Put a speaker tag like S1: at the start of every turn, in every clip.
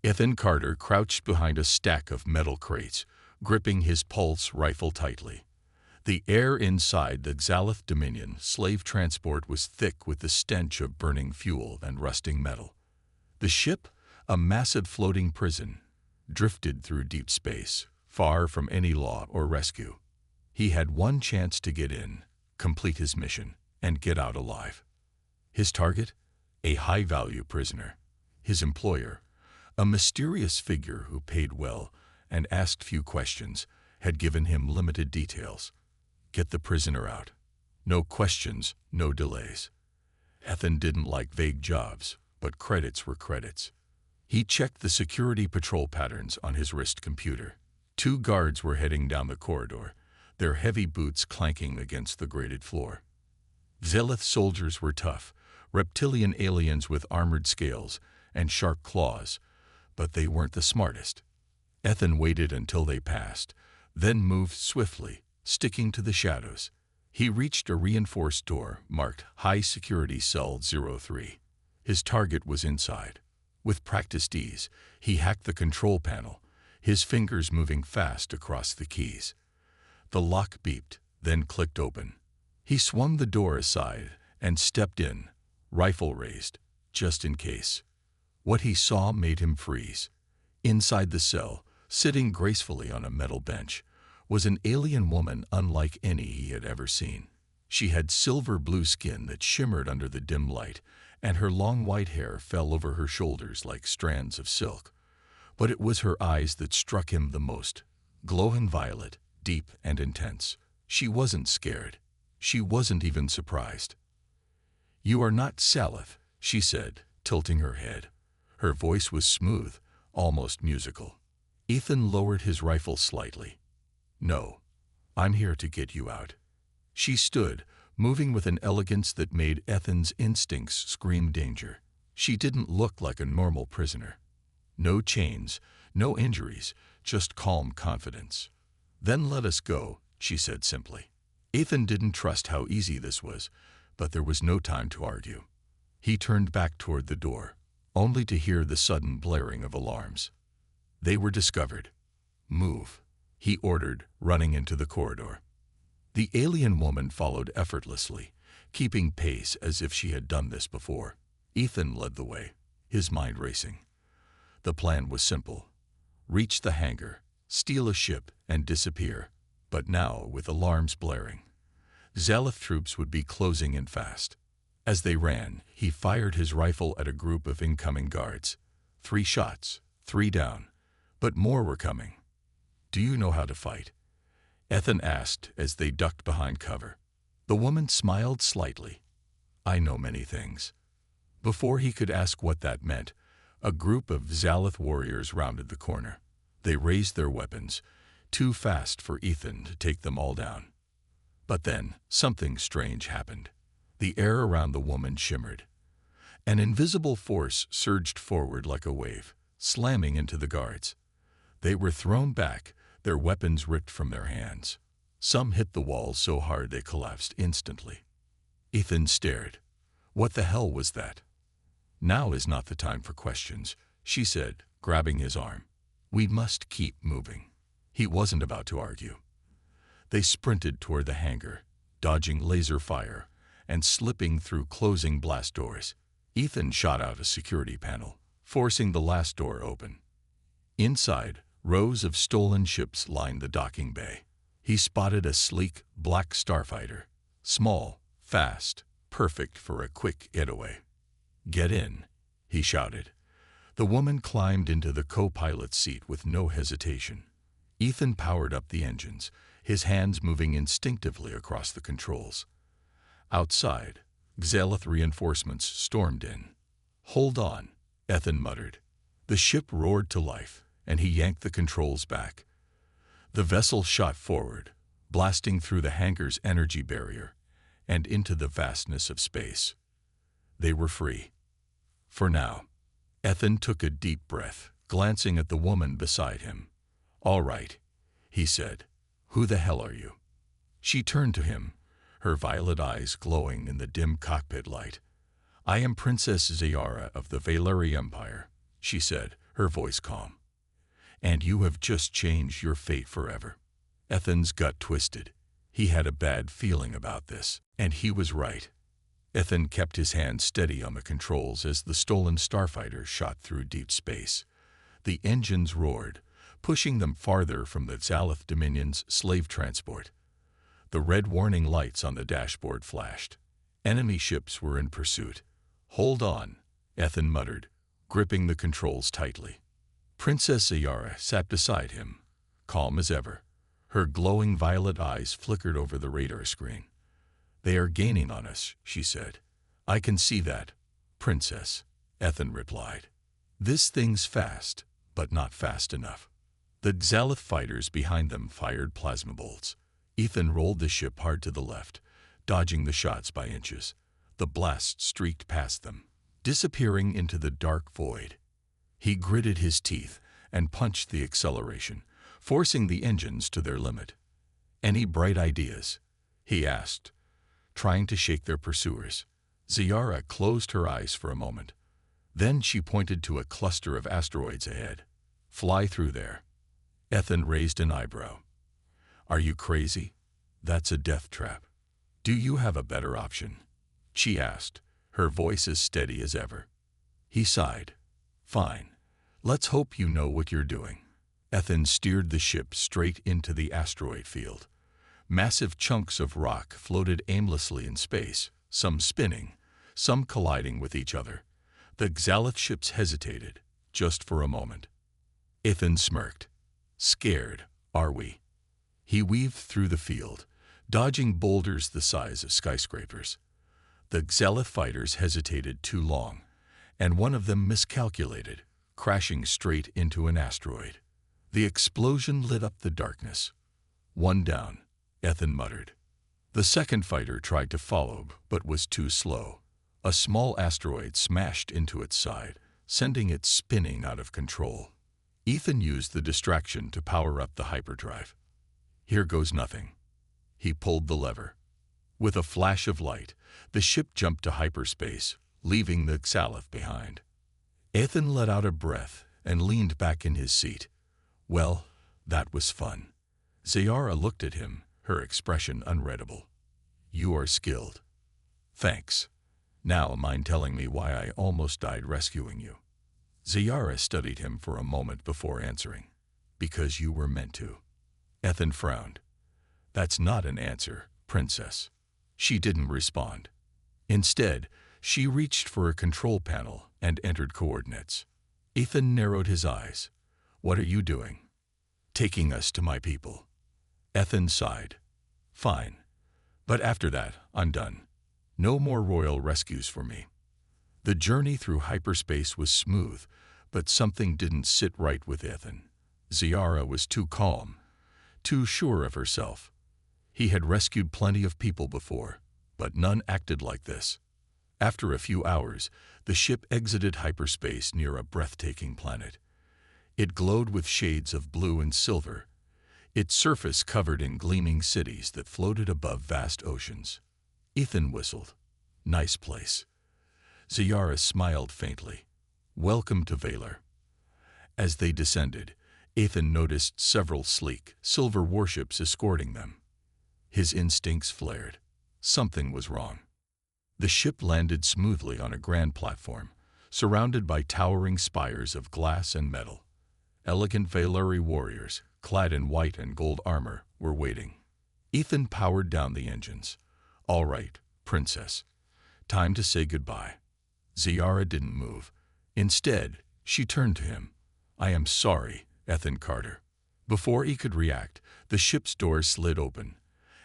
S1: Ethan Carter crouched behind a stack of metal crates, gripping his pulse rifle tightly. The air inside the Xalith Dominion slave transport was thick with the stench of burning fuel and rusting metal. The ship, a massive floating prison, drifted through deep space, far from any law or rescue. He had one chance to get in, complete his mission, and get out alive. His target? A high-value prisoner. His employer, a mysterious figure who paid well and asked few questions, had given him limited details. Get the prisoner out. No questions, no delays. Ethan didn't like vague jobs, but credits were credits. He checked the security patrol patterns on his wrist computer. 2 guards were heading down the corridor, their heavy boots clanking against the grated floor. Xalith soldiers were tough, reptilian aliens with armored scales and sharp claws, but they weren't the smartest. Ethan waited until they passed, then moved swiftly, sticking to the shadows. He reached a reinforced door marked High Security Cell 03. His target was inside. With practiced ease, he hacked the control panel, his fingers moving fast across the keys. The lock beeped, then clicked open. He swung the door aside and stepped in, rifle raised, just in case. What he saw made him freeze. Inside the cell, sitting gracefully on a metal bench, was an alien woman unlike any he had ever seen. She had silver-blue skin that shimmered under the dim light, and her long white hair fell over her shoulders like strands of silk. But it was her eyes that struck him the most, glowing violet, deep and intense. She wasn't scared. She wasn't even surprised. "You are not Salith," she said, tilting her head. Her voice was smooth, almost musical. Ethan lowered his rifle slightly. "No, I'm here to get you out." She stood, moving with an elegance that made Ethan's instincts scream danger. She didn't look like a normal prisoner. No chains, no injuries, just calm confidence. "Then let us go," she said simply. Ethan didn't trust how easy this was, but there was no time to argue. He turned back toward the door, only to hear the sudden blaring of alarms. They were discovered. "Move," he ordered, running into the corridor. The alien woman followed effortlessly, keeping pace as if she had done this before. Ethan led the way, his mind racing. The plan was simple. Reach the hangar, steal a ship, and disappear. But now, with alarms blaring, Xalith troops would be closing in fast. As they ran, he fired his rifle at a group of incoming guards. 3 shots, 3 down, but more were coming. "Do you know how to fight?" Ethan asked as they ducked behind cover. The woman smiled slightly. "I know many things." Before he could ask what that meant, a group of Xalith warriors rounded the corner. They raised their weapons, too fast for Ethan to take them all down. But then, something strange happened. The air around the woman shimmered. An invisible force surged forward like a wave, slamming into the guards. They were thrown back, their weapons ripped from their hands. Some hit the walls so hard they collapsed instantly. Ethan stared. What the hell was that? "Now is not the time for questions," she said, grabbing his arm. "We must keep moving." He wasn't about to argue. They sprinted toward the hangar, dodging laser fire and slipping through closing blast doors. Ethan shot out a security panel, forcing the last door open. Inside, rows of stolen ships lined the docking bay. He spotted a sleek, black starfighter, small, fast, perfect for a quick getaway. "Get in," he shouted. The woman climbed into the co-pilot's seat with no hesitation. Ethan powered up the engines, his hands moving instinctively across the controls. Outside, Xalith reinforcements stormed in. "Hold on," Ethan muttered. The ship roared to life, and he yanked the controls back. The vessel shot forward, blasting through the hangar's energy barrier and into the vastness of space. They were free. For now. Ethan took a deep breath, glancing at the woman beside him. "All right," he said. "Who the hell are you?" She turned to him, her violet eyes glowing in the dim cockpit light. "I am Princess Zayara of the Valeri Empire," she said, her voice calm. "And you have just changed your fate forever." Ethan's gut twisted. He had a bad feeling about this, and he was right. Ethan kept his hand steady on the controls as the stolen starfighter shot through deep space. The engines roared, pushing them farther from the Xalith Dominion's slave transport. The red warning lights on the dashboard flashed. Enemy ships were in pursuit. "Hold on," Ethan muttered, gripping the controls tightly. Princess Ziyara sat beside him, calm as ever. Her glowing violet eyes flickered over the radar screen. "They are gaining on us," she said. "I can see that, Princess," Ethan replied. "This thing's fast, but not fast enough." The Xalith fighters behind them fired plasma bolts. Ethan rolled the ship hard to the left, dodging the shots by inches. The blast streaked past them, disappearing into the dark void. He gritted his teeth and punched the acceleration, forcing the engines to their limit. "Any bright ideas?" he asked, trying to shake their pursuers. Ziyara closed her eyes for a moment. Then she pointed to a cluster of asteroids ahead. "Fly through there." Ethan raised an eyebrow. "Are you crazy? That's a death trap." "Do you have a better option?" she asked, her voice as steady as ever. He sighed. "Fine. Let's hope you know what you're doing." Ethan steered the ship straight into the asteroid field. Massive chunks of rock floated aimlessly in space, some spinning, some colliding with each other. The Xalith ships hesitated, just for a moment. Ethan smirked. "Scared, are we?" He weaved through the field, dodging boulders the size of skyscrapers. The Xalith fighters hesitated too long, and one of them miscalculated, crashing straight into an asteroid. The explosion lit up the darkness. "One down," Ethan muttered. The second fighter tried to follow, but was too slow. A small asteroid smashed into its side, sending it spinning out of control. Ethan used the distraction to power up the hyperdrive. "Here goes nothing." He pulled the lever. With a flash of light, the ship jumped to hyperspace, leaving the Xalith behind. Ethan let out a breath and leaned back in his seat. Well, that was fun. Ziyara looked at him, her expression unreadable. "You are skilled." "Thanks. Now mind telling me why I almost died rescuing you?" Ziyara studied him for a moment before answering. "Because you were meant to." Ethan frowned. "That's not an answer, Princess." She didn't respond. Instead, she reached for a control panel and entered coordinates. Ethan narrowed his eyes. "What are you doing?" "Taking us to my people." Ethan sighed. "Fine. But after that, I'm done. No more royal rescues for me." The journey through hyperspace was smooth, but something didn't sit right with Ethan. Ziyara was too calm, too sure of herself. He had rescued plenty of people before, but none acted like this. After a few hours, the ship exited hyperspace near a breathtaking planet. It glowed with shades of blue and silver, its surface covered in gleaming cities that floated above vast oceans. Ethan whistled. "Nice place." Ziyara smiled faintly. "Welcome to Valor." As they descended, Ethan noticed several sleek, silver warships escorting them. His instincts flared. Something was wrong. The ship landed smoothly on a grand platform, surrounded by towering spires of glass and metal. Elegant Valori warriors, clad in white and gold armor, were waiting. Ethan powered down the engines. "All right, Princess. Time to say goodbye." Ziyara didn't move. Instead, she turned to him. "I am sorry, Ethan Carter." Before he could react, the ship's door slid open,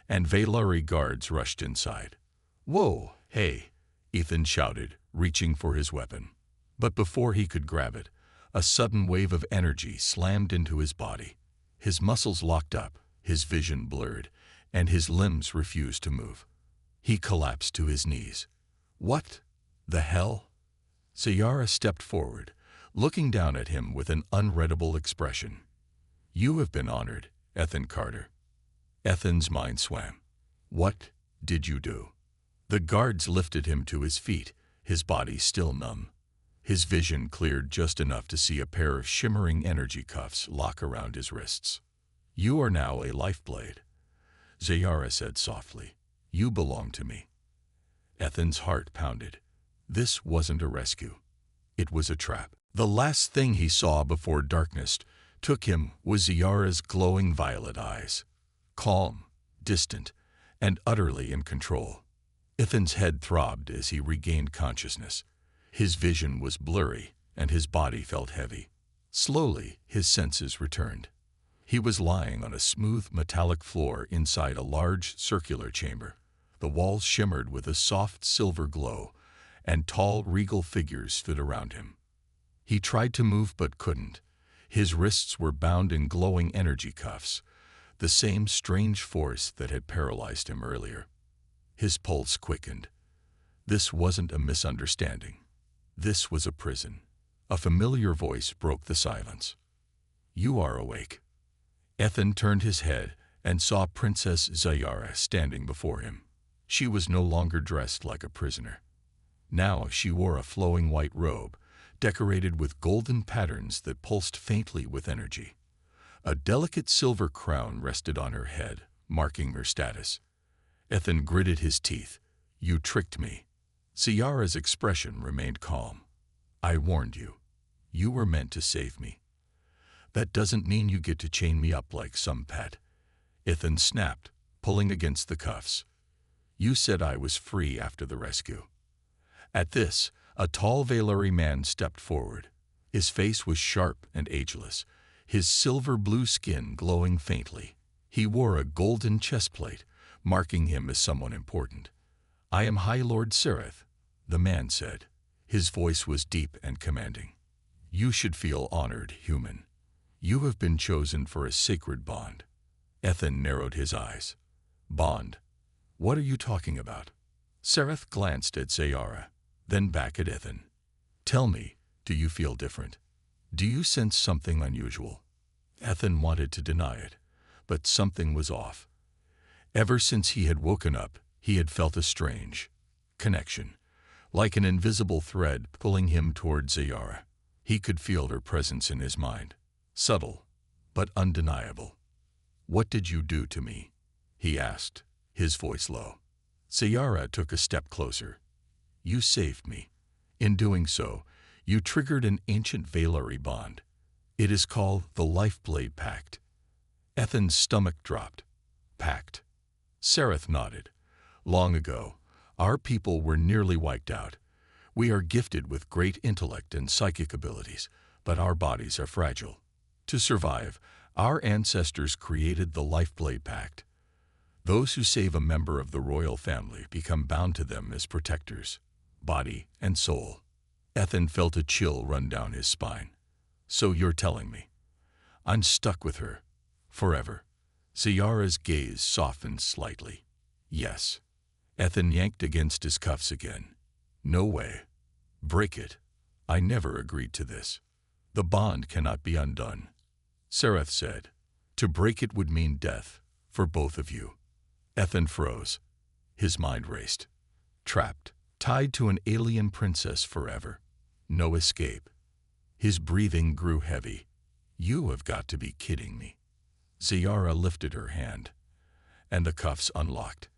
S1: and Valori guards rushed inside. "Whoa, hey," Ethan shouted, reaching for his weapon. But before he could grab it, a sudden wave of energy slammed into his body. His muscles locked up, his vision blurred, and his limbs refused to move. He collapsed to his knees. "What the hell?" Ziyara stepped forward, looking down at him with an unreadable expression. "You have been honored, Ethan Carter." Ethan's mind swam. "What did you do?" The guards lifted him to his feet, his body still numb. His vision cleared just enough to see a pair of shimmering energy cuffs lock around his wrists. "You are now a lifeblade," Zayara said softly. "You belong to me." Ethan's heart pounded. This wasn't a rescue. It was a trap. The last thing he saw before darkness took him was Zayara's glowing violet eyes. Calm, distant, and utterly in control. Ethan's head throbbed as he regained consciousness. His vision was blurry, and his body felt heavy. Slowly, his senses returned. He was lying on a smooth metallic floor inside a large circular chamber. The walls shimmered with a soft silver glow, and tall, regal figures stood around him. He tried to move but couldn't. His wrists were bound in glowing energy cuffs, the same strange force that had paralyzed him earlier. His pulse quickened. This wasn't a misunderstanding. This was a prison. A familiar voice broke the silence. "You are awake." Ethan turned his head and saw Princess Zayara standing before him. She was no longer dressed like a prisoner. Now she wore a flowing white robe, decorated with golden patterns that pulsed faintly with energy. A delicate silver crown rested on her head, marking her status. Ethan gritted his teeth. "You tricked me." Zayara's expression remained calm. "I warned you. You were meant to save me. That doesn't mean you get to chain me up like some pet." Ethan snapped, pulling against the cuffs. "You said I was free after the rescue." At this, a tall Valyri man stepped forward. His face was sharp and ageless, his silver-blue skin glowing faintly. He wore a golden chestplate, marking him as someone important. "I am High Lord Sereth," the man said. His voice was deep and commanding. "You should feel honored, human. You have been chosen for a sacred bond." Ethan narrowed his eyes. "Bond? What are you talking about?" Sereth glanced at Zayara, then back at Ethan. "Tell me, do you feel different? Do you sense something unusual?" Ethan wanted to deny it, but something was off. Ever since he had woken up, he had felt a strange connection, like an invisible thread pulling him toward Zayara. He could feel her presence in his mind, subtle, but undeniable. "What did you do to me?" he asked, his voice low. Zayara took a step closer. "You saved me. In doing so, you triggered an ancient Valyri bond. It is called the Lifeblade Pact." Ethan's stomach dropped. "Pact?" Sereth nodded. "Long ago, our people were nearly wiped out. We are gifted with great intellect and psychic abilities, but our bodies are fragile. To survive, our ancestors created the Lifeblade Pact. Those who save a member of the royal family become bound to them as protectors, body and soul." Ethan felt a chill run down his spine. "So you're telling me I'm stuck with her forever?" Zayara's gaze softened slightly. "Yes." Ethan yanked against his cuffs again. "No way. Break it. I never agreed to this. The bond cannot be undone." Sereth said, "To break it would mean death for both of you." Ethan froze. His mind raced. Trapped, tied to an alien princess forever. No escape. His breathing grew heavy. "You have got to be kidding me." Zayara lifted her hand, and the cuffs unlocked.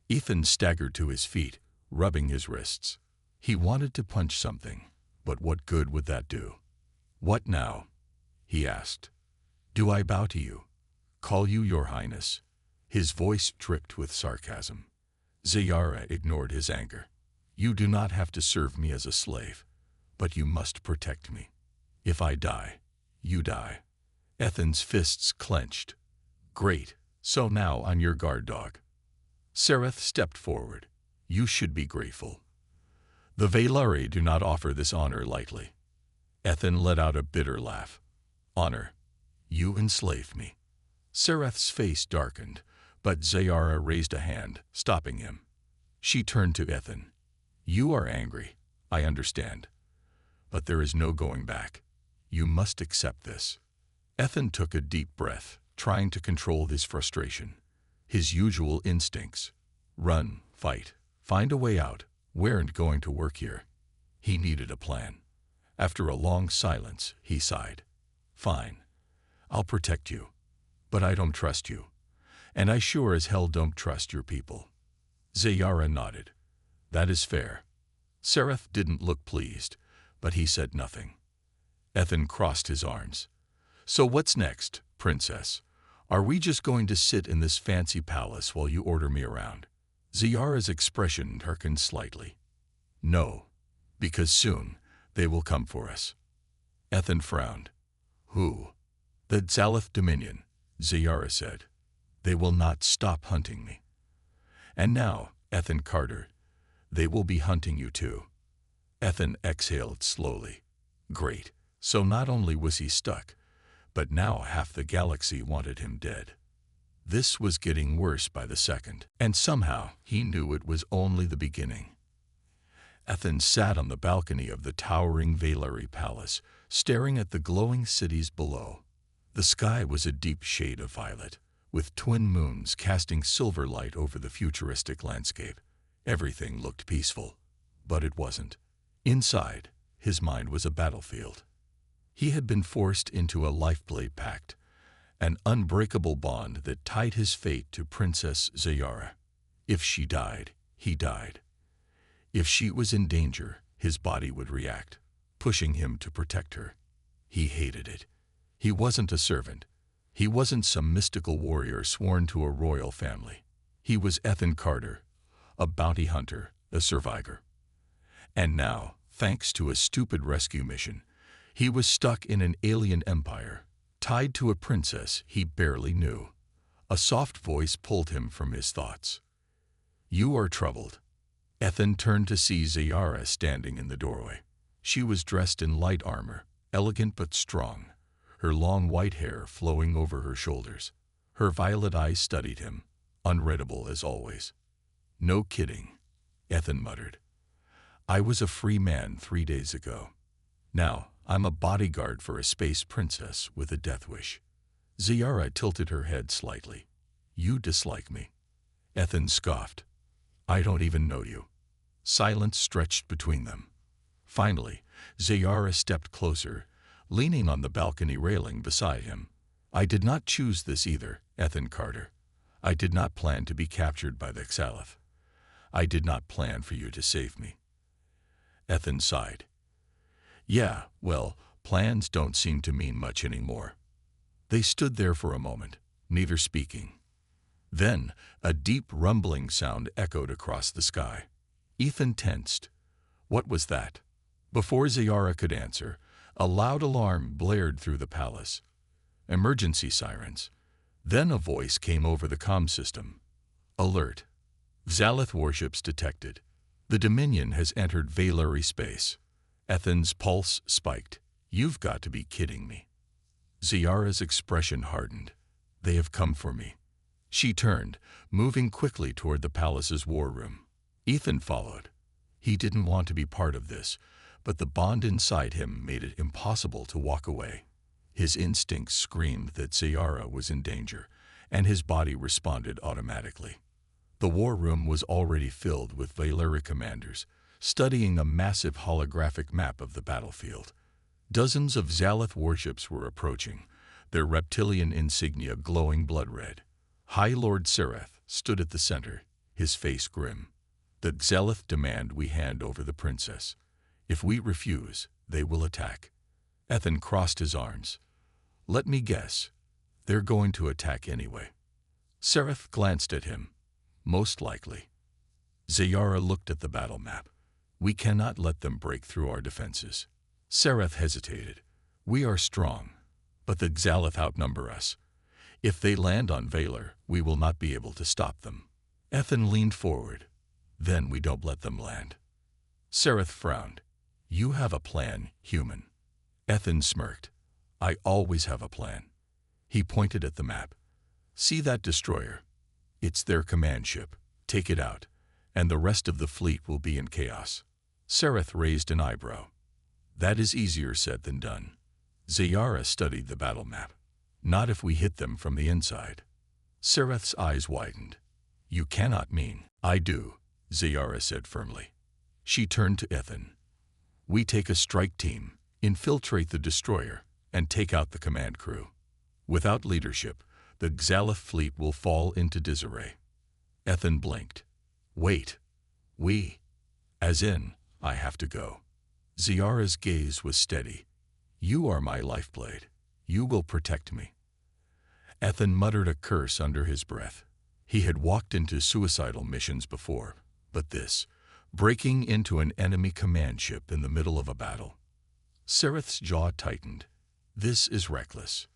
S1: Ethan staggered to his feet, rubbing his wrists. He wanted to punch something, but what good would that do? "What now?" he asked. "Do I bow to you? Call you your highness?" His voice dripped with sarcasm. Zayara ignored his anger. "You do not have to serve me as a slave, but you must protect me. If I die, you die." Ethan's fists clenched. "Great, so now I'm your guard dog." Sereth stepped forward. "You should be grateful. The Valyri do not offer this honor lightly." Ethan let out a bitter laugh. "Honor? You enslaved me." Sereth's face darkened, but Zayara raised a hand, stopping him. She turned to Ethan. "You are angry, I understand. But there is no going back. You must accept this." Ethan took a deep breath, trying to control his frustration. His usual instincts. Run, fight, find a way out, weren't going to work here. He needed a plan. After a long silence, he sighed. Fine. I'll protect you. But I don't trust you. And I sure as hell don't trust your people. Zayara nodded. That is fair. Sereth didn't look pleased, but he said nothing. Ethan crossed his arms. So what's next, princess? Are we just going to sit in this fancy palace while you order me around? Zayara's expression darkened slightly. No, because soon they will come for us. Ethan frowned. Who? The Zalith Dominion, Zayara said. They will not stop hunting me. And now, Ethan Carter, they will be hunting you too. Ethan exhaled slowly. Great. So not only was he stuck, but now half the galaxy wanted him dead. This was getting worse by the second, and somehow he knew it was only the beginning. Ethan sat on the balcony of the towering Valeri Palace, staring at the glowing cities below. The sky was a deep shade of violet, with twin moons casting silver light over the futuristic landscape. Everything looked peaceful, but it wasn't. Inside, his mind was a battlefield. He had been forced into a lifeblade pact, an unbreakable bond that tied his fate to Princess Zayara. If she died, he died. If she was in danger, his body would react, pushing him to protect her. He hated it. He wasn't a servant. He wasn't some mystical warrior sworn to a royal family. He was Ethan Carter, a bounty hunter, a survivor. And now, thanks to a stupid rescue mission, he was stuck in an alien empire, tied to a princess he barely knew. A soft voice pulled him from his thoughts. You are troubled. Ethan turned to see Zayara standing in the doorway. She was dressed in light armor, elegant but strong, her long white hair flowing over her shoulders. Her violet eyes studied him, unreadable as always. No kidding, Ethan muttered. I was a free man 3 days ago. Now, I'm a bodyguard for a space princess with a death wish. Zayara tilted her head slightly. You dislike me. Ethan scoffed. I don't even know you. Silence stretched between them. Finally, Zayara stepped closer, leaning on the balcony railing beside him. I did not choose this either, Ethan Carter. I did not plan to be captured by the Xalith. I did not plan for you to save me. Ethan sighed. Yeah, well, plans don't seem to mean much anymore. They stood there for a moment, neither speaking. Then, a deep rumbling sound echoed across the sky. Ethan tensed. What was that? Before Zayara could answer, a loud alarm blared through the palace. Emergency sirens. Then a voice came over the comm system. Alert. Xalith warships detected. The Dominion has entered Valeri space. Ethan's pulse spiked. You've got to be kidding me. Zayara's expression hardened. They have come for me. She turned, moving quickly toward the palace's war room. Ethan followed. He didn't want to be part of this, but the bond inside him made it impossible to walk away. His instincts screamed that Zayara was in danger, and his body responded automatically. The war room was already filled with Valeri commanders, studying a massive holographic map of the battlefield. Dozens of Xalith warships were approaching, their reptilian insignia glowing blood red. High Lord Sereth stood at the center, his face grim. The Xalith demand we hand over the princess. If we refuse, they will attack. Ethan crossed his arms. Let me guess. They're going to attack anyway. Sereth glanced at him. Most likely. Zayara looked at the battle map. We cannot let them break through our defenses. Sereth hesitated. We are strong, but the Xalith outnumber us. If they land on Valer, we will not be able to stop them. Ethan leaned forward. Then we don't let them land. Sereth frowned. You have a plan, human. Ethan smirked. I always have a plan. He pointed at the map. See that destroyer? It's their command ship. Take it out, and the rest of the fleet will be in chaos. Sereth raised an eyebrow. That is easier said than done. Zayara studied the battle map. Not if we hit them from the inside. Sereth's eyes widened. You cannot mean. I do, Zayara said firmly. She turned to Ethan. We take a strike team, Infiltrate the destroyer and take out the command crew. Without leadership, the Xalith fleet will fall into disarray. Ethan blinked. Wait. We? As in, I have to go. Ziara's gaze was steady. You are my lifeblade. You will protect me. Ethan muttered a curse under his breath. He had walked into suicidal missions before, but this, breaking into an enemy command ship in the middle of a battle. Sereth's jaw tightened. This is reckless.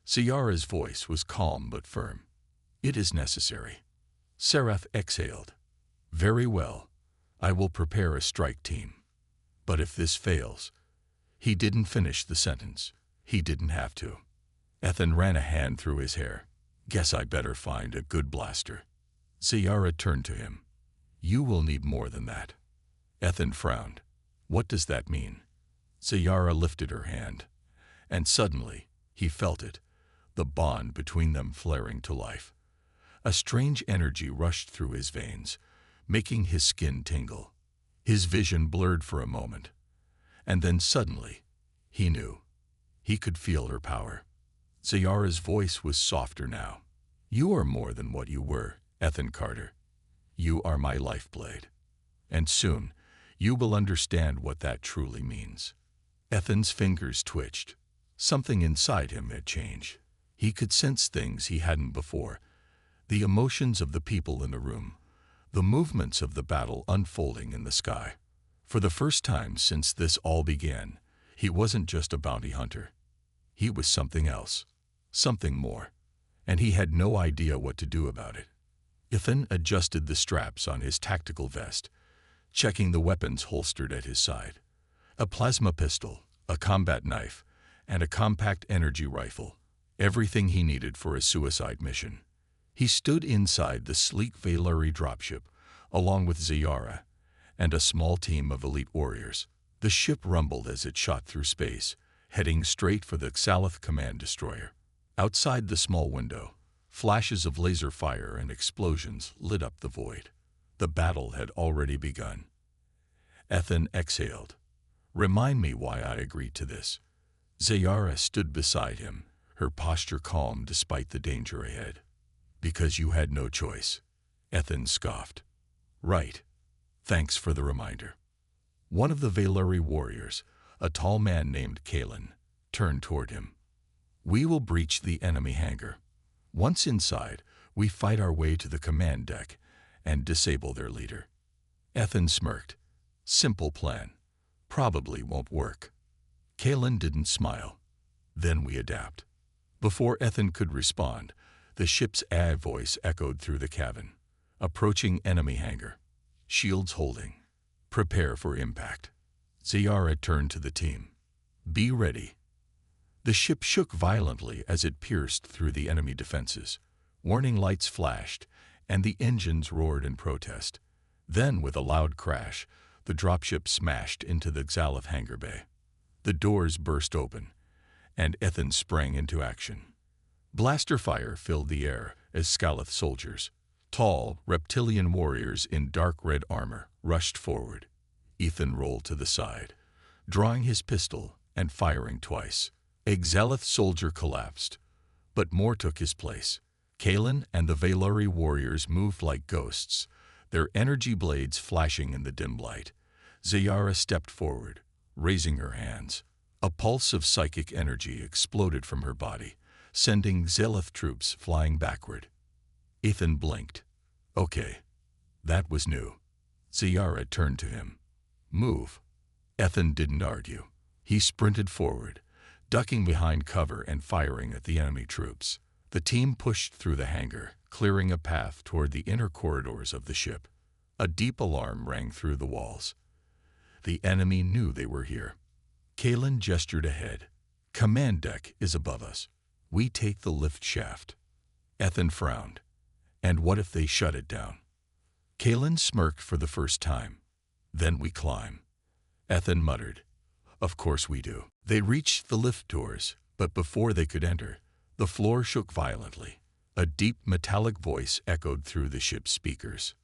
S1: Ziara's voice was calm but firm. It is necessary. Sereth exhaled. Very well. I will prepare a strike team. But if this fails... He didn't finish the sentence. He didn't have to. Ethan ran a hand through his hair. Guess I better find a good blaster. Ziara turned to him. You will need more than that. Ethan frowned. What does that mean? Ziara lifted her hand. And suddenly, he felt it, the bond between them flaring to life. A strange energy rushed through his veins, making his skin tingle. His vision blurred for a moment. And then suddenly, he knew. He could feel her power. Ziara's voice was softer now. You are more than what you were, Ethan Carter. You are my lifeblade. And soon, you will understand what that truly means. Ethan's fingers twitched. Something inside him had changed. He could sense things he hadn't before. The emotions of the people in the room. The movements of the battle unfolding in the sky. For the first time since this all began, he wasn't just a bounty hunter. He was something else, something more, and he had no idea what to do about it. Ethan adjusted the straps on his tactical vest, checking the weapons holstered at his side. A plasma pistol, a combat knife, and a compact energy rifle, everything he needed for a suicide mission. He stood inside the sleek Veilari dropship, along with Ziara, and a small team of elite warriors. The ship rumbled as it shot through space, heading straight for the Xalith command destroyer. Outside the small window, flashes of laser fire and explosions lit up the void. The battle had already begun. Ethan exhaled. Remind me why I agreed to this. Ziara stood beside him, her posture calm despite the danger ahead. Because you had no choice. Ethan scoffed. Right. Thanks for the reminder. One of the Veilari warriors, a tall man named Kalen, turned toward him. We will breach the enemy hangar. Once inside, we fight our way to the command deck and disable their leader. Ethan smirked. Simple plan. Probably won't work. Kalen didn't smile. Then we adapt. Before Ethan could respond, the ship's voice echoed through the cabin. Approaching enemy hangar. Shields holding. Prepare for impact. Ziara turned to the team. Be ready. The ship shook violently as it pierced through the enemy defenses. Warning lights flashed, and the engines roared in protest. Then, with a loud crash, the dropship smashed into the Xalith hangar bay. The doors burst open, and Ethan sprang into action. Blaster fire filled the air as Xalith soldiers, tall, reptilian warriors in dark red armor, rushed forward. Ethan rolled to the side, drawing his pistol and firing twice. A Xalith soldier collapsed, but more took his place. Kalen and the Veilari warriors moved like ghosts, their energy blades flashing in the dim light. Ziara stepped forward, raising her hands. A pulse of psychic energy exploded from her body, sending Xalith troops flying backward. Ethan blinked. Okay, that was new. Ziara turned to him. Move. Ethan didn't argue. He sprinted forward, ducking behind cover and firing at the enemy troops. The team pushed through the hangar, clearing a path toward the inner corridors of the ship. A deep alarm rang through the walls. The enemy knew they were here. Kalen gestured ahead. Command deck is above us. We take the lift shaft. Ethan frowned. And what if they shut it down? Kalen smirked for the first time. Then we climb. Ethan muttered. Of course we do. They reached the lift doors, but before they could enter, the floor shook violently. A deep metallic voice echoed through the ship's speakers.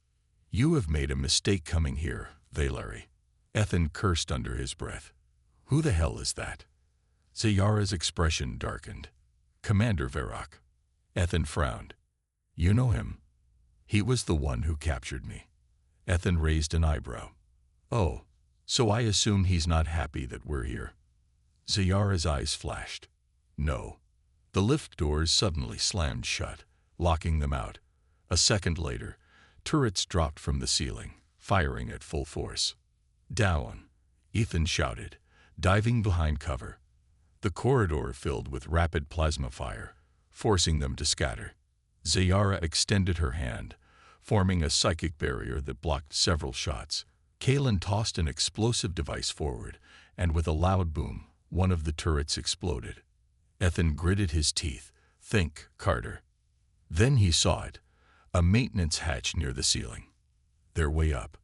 S1: You have made a mistake coming here, Veilari. Ethan cursed under his breath. Who the hell is that? Zayara's expression darkened. Commander Varrock. Ethan frowned. You know him? He was the one who captured me. Ethan raised an eyebrow. Oh, so I assume he's not happy that we're here. Zayara's eyes flashed. No. The lift doors suddenly slammed shut, locking them out. A second later, turrets dropped from the ceiling, firing at full force. Down, Ethan shouted, diving behind cover. The corridor filled with rapid plasma fire, forcing them to scatter. Zayara extended her hand, forming a psychic barrier that blocked several shots. Kalen tossed an explosive device forward, and with a loud boom, one of the turrets exploded. Ethan gritted his teeth. Think, Carter. Then he saw it, a maintenance hatch near the ceiling. They're way up.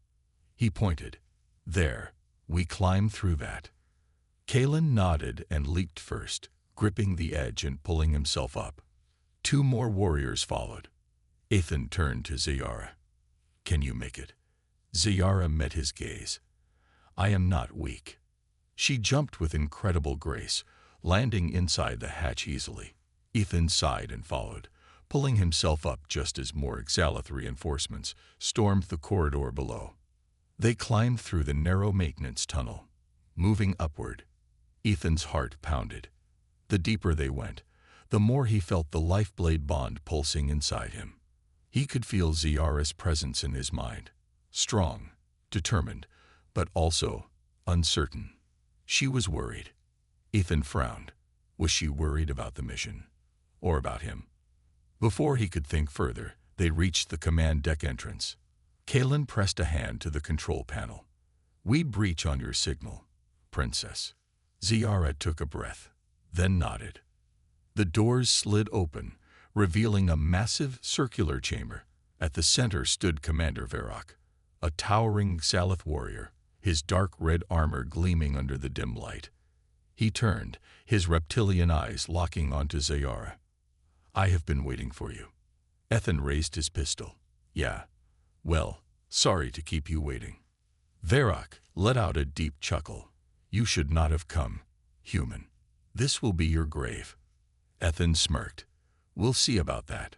S1: He pointed. There, we climb through that. Kalen nodded and leaped first, gripping the edge and pulling himself up. Two more warriors followed. Ethan turned to Zayara. Can you make it? Zayara met his gaze. I am not weak. She jumped with incredible grace, landing inside the hatch easily. Ethan sighed and followed, pulling himself up just as more Exalith reinforcements stormed the corridor below. They climbed through the narrow maintenance tunnel, moving upward. Ethan's heart pounded. The deeper they went, the more he felt the lifeblade bond pulsing inside him. He could feel Zayara's presence in his mind. Strong, determined, but also uncertain. She was worried. Ethan frowned. Was she worried about the mission? Or about him? Before he could think further, they reached the command deck entrance. Kalen pressed a hand to the control panel. We breach on your signal, Princess. Zayara took a breath, then nodded. The doors slid open, revealing a massive circular chamber. At the center stood Commander Varrock, a towering Exalith warrior, his dark red armor gleaming under the dim light. He turned, his reptilian eyes locking onto Zayara. I have been waiting for you. Ethan raised his pistol. Yeah. Well, sorry to keep you waiting. Varrock let out a deep chuckle. You should not have come, human. This will be your grave. Ethan smirked. We'll see about that.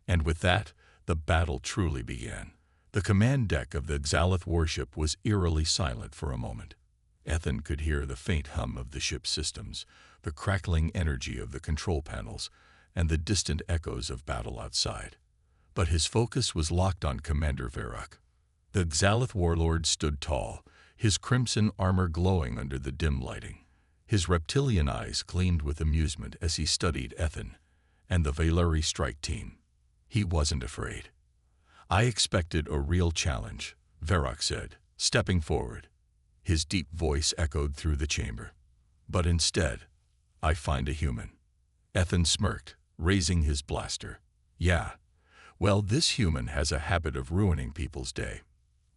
S1: And with that, the battle truly began. The command deck of the Exalith warship was eerily silent for a moment. Ethan could hear the faint hum of the ship's systems, the crackling energy of the control panels, and the distant echoes of battle outside. But his focus was locked on Commander Varrock. The Exalith warlord stood tall, his crimson armor glowing under the dim lighting. His reptilian eyes gleamed with amusement as he studied Ethan and the Valeri strike team. He wasn't afraid. I expected a real challenge, Varrock said, stepping forward. His deep voice echoed through the chamber. But instead, I find a human. Ethan smirked, raising his blaster. Yeah, well, this human has a habit of ruining people's day.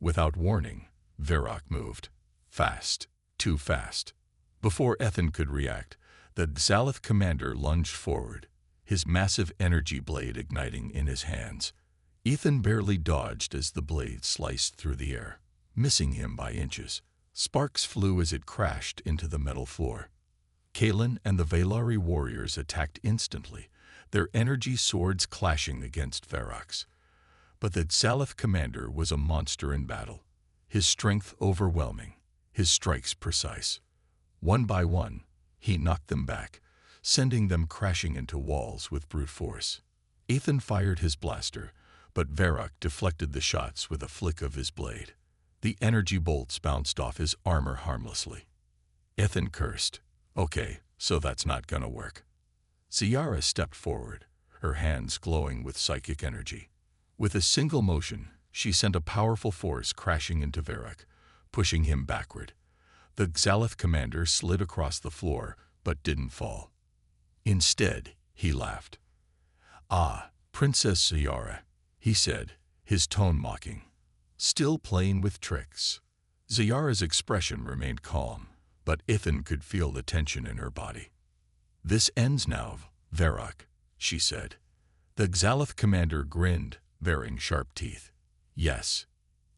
S1: Without warning, Varrock moved. Fast, too fast. Before Ethan could react, the Exalith commander lunged forward, his massive energy blade igniting in his hands. Ethan barely dodged as the blade sliced through the air, missing him by inches. Sparks flew as it crashed into the metal floor. Kalen and the Valeri warriors attacked instantly, their energy swords clashing against Varrock's. But the Exalith commander was a monster in battle, his strength overwhelming, his strikes precise. One by one, he knocked them back, sending them crashing into walls with brute force. Ethan fired his blaster, but Varrock deflected the shots with a flick of his blade. The energy bolts bounced off his armor harmlessly. Ethan cursed. Okay, so that's not gonna work. Zayara stepped forward, her hands glowing with psychic energy. With a single motion, she sent a powerful force crashing into Varrock, pushing him backward. The Exalith commander slid across the floor, but didn't fall. Instead, he laughed. Ah, Princess Zayara, he said, his tone mocking. Still playing with tricks. Zayara's expression remained calm, but Ethan could feel the tension in her body. This ends now, Varrock, she said. The Exalith commander grinned, baring sharp teeth. Yes,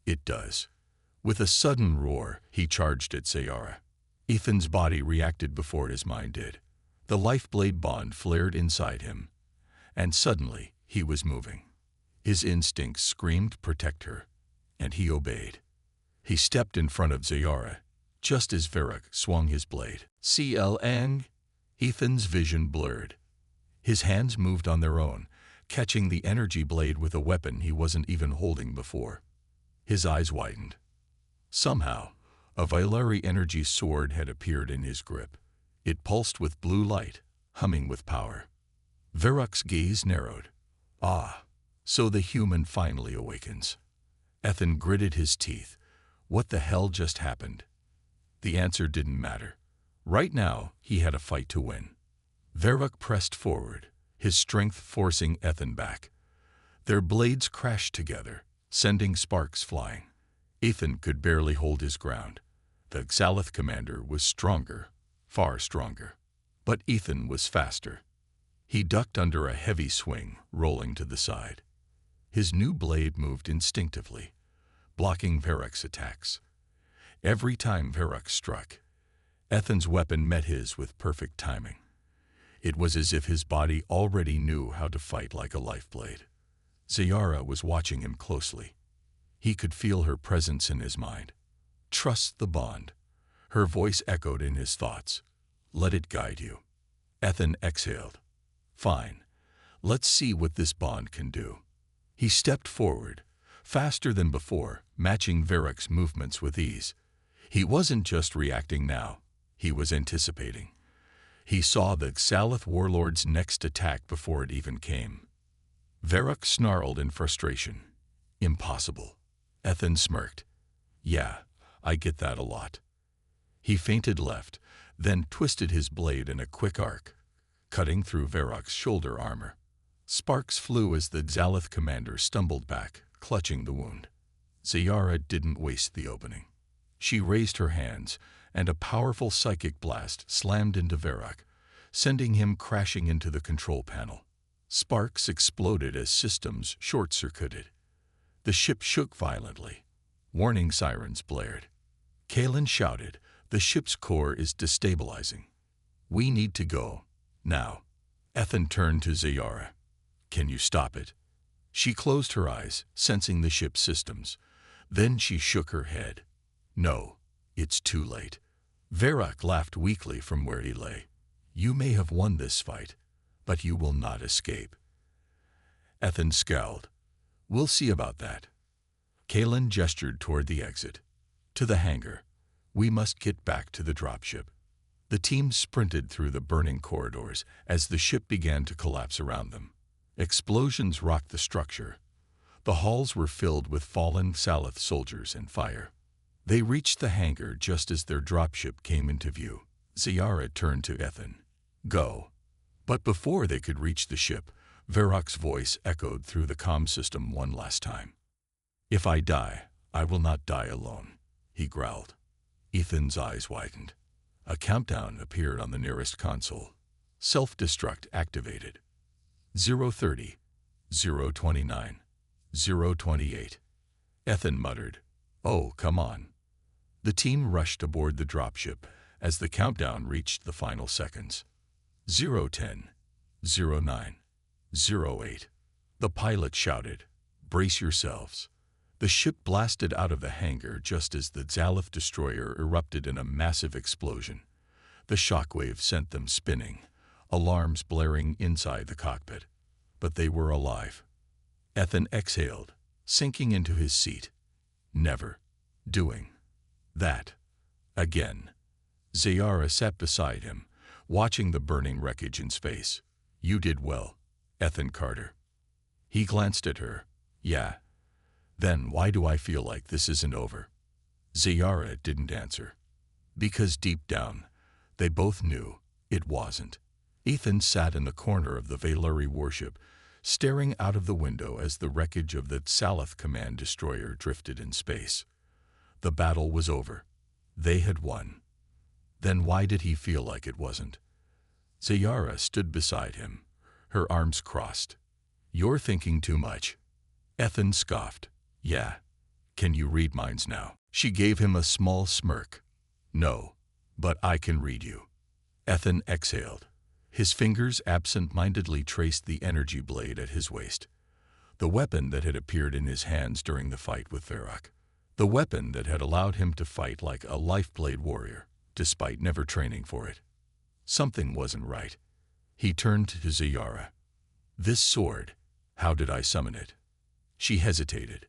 S1: it does. With a sudden roar, he charged at Zayara. Ethan's body reacted before his mind did. The lifeblade bond flared inside him, and suddenly he was moving. His instincts screamed, "Protect her," and he obeyed. He stepped in front of Zayara, just as Varrock swung his blade. CLN. Ethan's vision blurred. His hands moved on their own, catching the energy blade with a weapon he wasn't even holding before. His eyes widened. Somehow, a Valeri energy sword had appeared in his grip. It pulsed with blue light, humming with power. Varrock's gaze narrowed. Ah, so the human finally awakens. Ethan gritted his teeth. What the hell just happened? The answer didn't matter. Right now, he had a fight to win. Varrock pressed forward, his strength forcing Ethan back. Their blades crashed together, sending sparks flying. Ethan could barely hold his ground. The Xalith commander was stronger, far stronger. But Ethan was faster. He ducked under a heavy swing, rolling to the side. His new blade moved instinctively, blocking Varrock's attacks. Every time Varrock struck, Ethan's weapon met his with perfect timing. It was as if his body already knew how to fight like a lifeblade. Zayara was watching him closely. He could feel her presence in his mind. Trust the bond. Her voice echoed in his thoughts. Let it guide you. Ethan exhaled. Fine. Let's see what this bond can do. He stepped forward, faster than before, matching Varrock's movements with ease. He wasn't just reacting now. He was anticipating. He saw the Xalith warlord's next attack before it even came. Varrock snarled in frustration. Impossible. Ethan smirked. Yeah, I get that a lot. He feinted left, then twisted his blade in a quick arc, cutting through Varrock's shoulder armor. Sparks flew as the Xalith commander stumbled back, clutching the wound. Zayara didn't waste the opening. She raised her hands, and a powerful psychic blast slammed into Varrock, sending him crashing into the control panel. Sparks exploded as systems short-circuited. The ship shook violently. Warning sirens blared. Kalen shouted, "The ship's core is destabilizing. We need to go. Now." Ethan turned to Zayara. "Can you stop it?" She closed her eyes, sensing the ship's systems. Then she shook her head. "No, it's too late." Varrock laughed weakly from where he lay. "You may have won this fight, but you will not escape." Ethan scowled. "We'll see about that." Kalen gestured toward the exit. "To the hangar. We must get back to the dropship." The team sprinted through the burning corridors as the ship began to collapse around them. Explosions rocked the structure. The halls were filled with fallen Xalith soldiers and fire. They reached the hangar just as their dropship came into view. Zayara turned to Ethan. "Go." But before they could reach the ship, Varrock's voice echoed through the comm system one last time. "If I die, I will not die alone," he growled. Ethan's eyes widened. A countdown appeared on the nearest console. Self-destruct activated. 030, 029, 028. Ethan muttered, "Oh, come on." The team rushed aboard the dropship as the countdown reached the final seconds. 010, 09, 08. The pilot shouted, "Brace yourselves." The ship blasted out of the hangar just as the Xalith destroyer erupted in a massive explosion. The shockwave sent them spinning, alarms blaring inside the cockpit. But they were alive. Ethan exhaled, sinking into his seat. Never doing that again. Zayara sat beside him, watching the burning wreckage in space. "You did well, Ethan Carter." He glanced at her. "Yeah. Then why do I feel like this isn't over?" Zayara didn't answer. Because deep down, they both knew it wasn't. Ethan sat in the corner of the Valeri warship, staring out of the window as the wreckage of the Xalith command destroyer drifted in space. The battle was over. They had won. Then why did he feel like it wasn't? Zayara stood beside him, her arms crossed. "You're thinking too much." Ethan scoffed. "Yeah. Can you read minds now?" She gave him a small smirk. "No, But I can read you. Ethan exhaled. His fingers absent-mindedly traced the energy blade at his waist. The weapon that had appeared in his hands during the fight with Varrock. The weapon that had allowed him to fight like a life-blade warrior, despite never training for it. Something wasn't right. He turned to Ziyara. This sword, how did I summon it? She hesitated.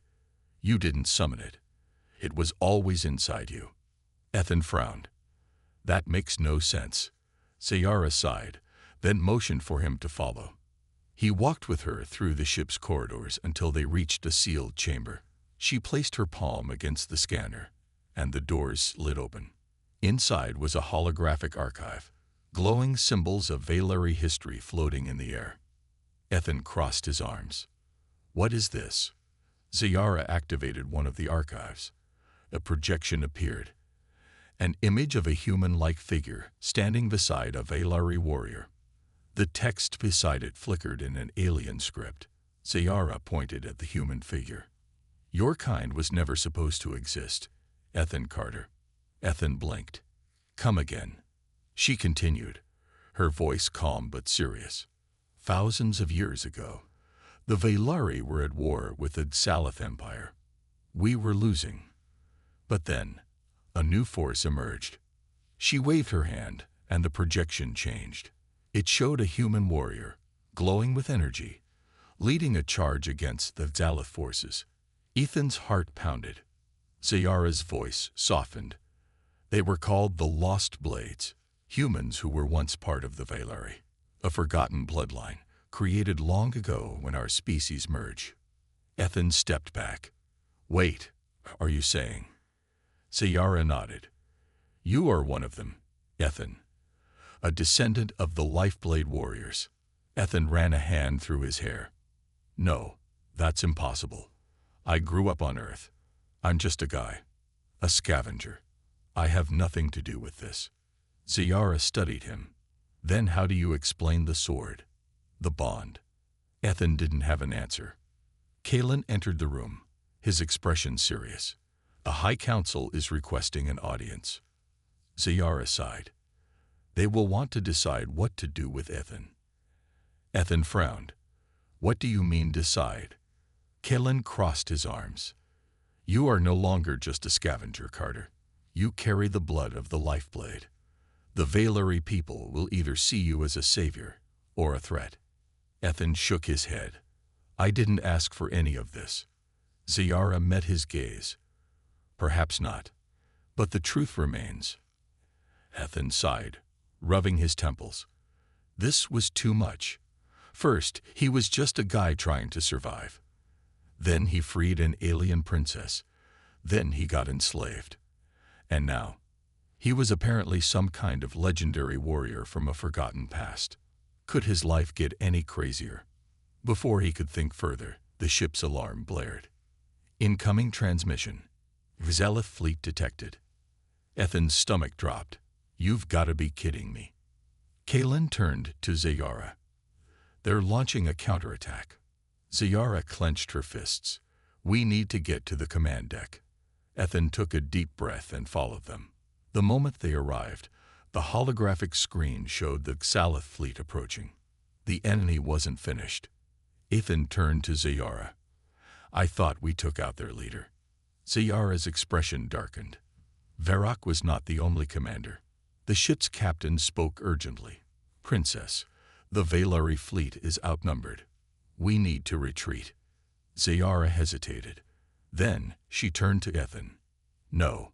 S1: You didn't summon it. It was always inside you. Ethan frowned. That makes no sense. Ziyara sighed, then motioned for him to follow. He walked with her through the ship's corridors until they reached a sealed chamber. She placed her palm against the scanner, and the doors slid open. Inside was a holographic archive, glowing symbols of Valeri history floating in the air. Ethan crossed his arms. What is this? Ziyara activated one of the archives. A projection appeared. An image of a human-like figure standing beside a Valeri warrior. The text beside it flickered in an alien script. Ziyara pointed at the human figure. Your kind was never supposed to exist, Ethan Carter. Ethan blinked. Come again. She continued, her voice calm but serious. Thousands of years ago, the Valeri were at war with the Salith Empire. We were losing. But then, a new force emerged. She waved her hand, and the projection changed. It showed a human warrior, glowing with energy, leading a charge against the Salith forces. Ethan's heart pounded. Ziyara's voice softened. They were called the Lost Blades, humans who were once part of the Valeri, a forgotten bloodline, created long ago when our species merged. Ethan stepped back. Wait, are you saying? Ziyara nodded. You are one of them, Ethan. A descendant of the Lifeblade warriors. Ethan ran a hand through his hair. No, that's impossible. I grew up on Earth. I'm just a guy. A scavenger. I have nothing to do with this. Ziyara studied him. Then how do you explain the sword? The bond. Ethan didn't have an answer. Kalen entered the room, his expression serious. The High Council is requesting an audience. Ziyara sighed. They will want to decide what to do with Ethan. Ethan frowned. What do you mean decide? Kalen crossed his arms. You are no longer just a scavenger, Carter. You carry the blood of the Lifeblade. The Valeri people will either see you as a savior or a threat. Ethan shook his head. I didn't ask for any of this. Ziyara met his gaze. Perhaps not, but the truth remains. Ethan sighed, rubbing his temples. This was too much. First, he was just a guy trying to survive. Then he freed an alien princess. Then he got enslaved. And now, he was apparently some kind of legendary warrior from a forgotten past. Could his life get any crazier? Before he could think further, the ship's alarm blared. Incoming transmission. Salith fleet detected. Ethan's stomach dropped. You've got to be kidding me. Kalen turned to Ziyara. They're launching a counterattack. Ziyara clenched her fists. We need to get to the command deck. Ethan took a deep breath and followed them. The moment they arrived, the holographic screen showed the Salith fleet approaching. The enemy wasn't finished. Ethan turned to Ziyara. I thought we took out their leader. Ziyara's expression darkened. Varrock was not the only commander. The ship's captain spoke urgently. Princess, the Valeri fleet is outnumbered. We need to retreat. Ziyara hesitated. Then she turned to Ethan. No.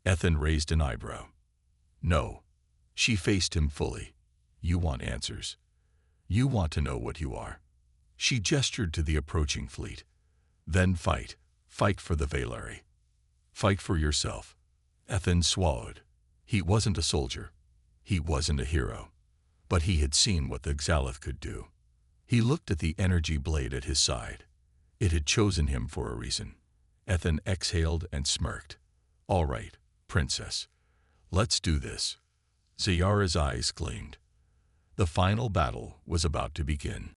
S1: Ethan raised an eyebrow. No. She faced him fully. You want answers. You want to know what you are. She gestured to the approaching fleet. Then fight. Fight for the Valeri. Fight for yourself. Ethan swallowed. He wasn't a soldier. He wasn't a hero. But he had seen what the Salith could do. He looked at the energy blade at his side. It had chosen him for a reason. Ethan exhaled and smirked. All right, princess. Let's do this. Ziyara's eyes gleamed. The final battle was about to begin.